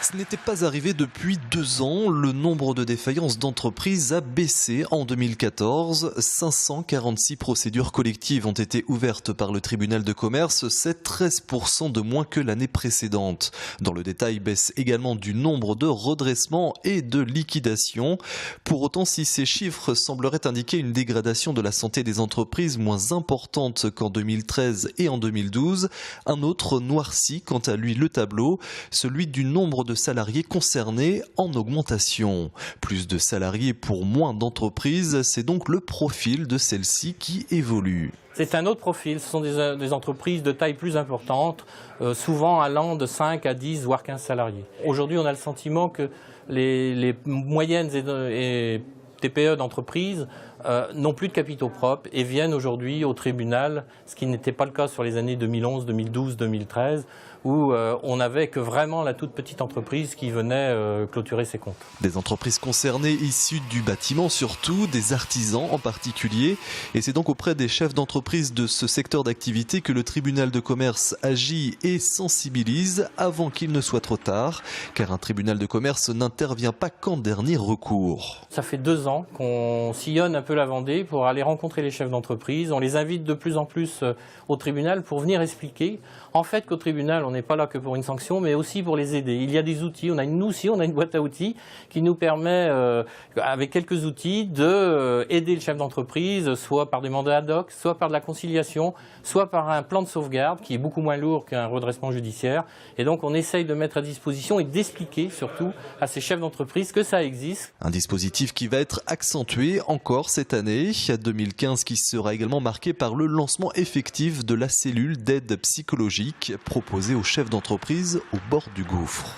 Ce n'était pas arrivé depuis 2 ans. Le nombre de défaillances d'entreprises a baissé en 2014. 546 procédures collectives ont été ouvertes par le tribunal de commerce. C'est 13% de moins que l'année précédente. Dans le détail, baisse également du nombre de redressements et de liquidations. Pour autant, si ces chiffres sembleraient indiquer une dégradation de la santé des entreprises moins importante qu'en 2013 et en 2012, un autre noircit quant à lui le tableau, celui du nombre de salariés concernés en augmentation. Plus de salariés pour moins d'entreprises, c'est donc le profil de celle-ci qui évolue. C'est un autre profil, ce sont des entreprises de taille plus importante, souvent allant de 5 à 10 voire 15 salariés. Aujourd'hui, on a le sentiment que les moyennes et TPE d'entreprises n'ont plus de capitaux propres et viennent aujourd'hui au tribunal, ce qui n'était pas le cas sur les années 2011, 2012, 2013, où on n'avait que vraiment la toute petite entreprise qui venait clôturer ses comptes. Des entreprises concernées issues du bâtiment surtout, des artisans en particulier. Et c'est donc auprès des chefs d'entreprise de ce secteur d'activité que le tribunal de commerce agit et sensibilise avant qu'il ne soit trop tard. Car un tribunal de commerce n'intervient pas qu'en dernier recours. Ça fait 2 ans qu'on sillonne un peu la Vendée pour aller rencontrer les chefs d'entreprise. On les invite de plus en plus au tribunal pour venir expliquer en fait qu'au tribunal on n'est pas là que pour une sanction mais aussi pour les aider. Il y a des outils, nous aussi on a une boîte à outils qui nous permet avec quelques outils d'aider le chef d'entreprise soit par des mandats ad hoc, soit par de la conciliation, soit par un plan de sauvegarde qui est beaucoup moins lourd qu'un redressement judiciaire. Et donc on essaye de mettre à disposition et d'expliquer surtout à ces chefs d'entreprise que ça existe. Un dispositif qui va être accentué encore cette année, 2015 qui sera également marqué par le lancement effectif de la cellule d'aide psychologique proposée aux chefs d'entreprise au bord du gouffre.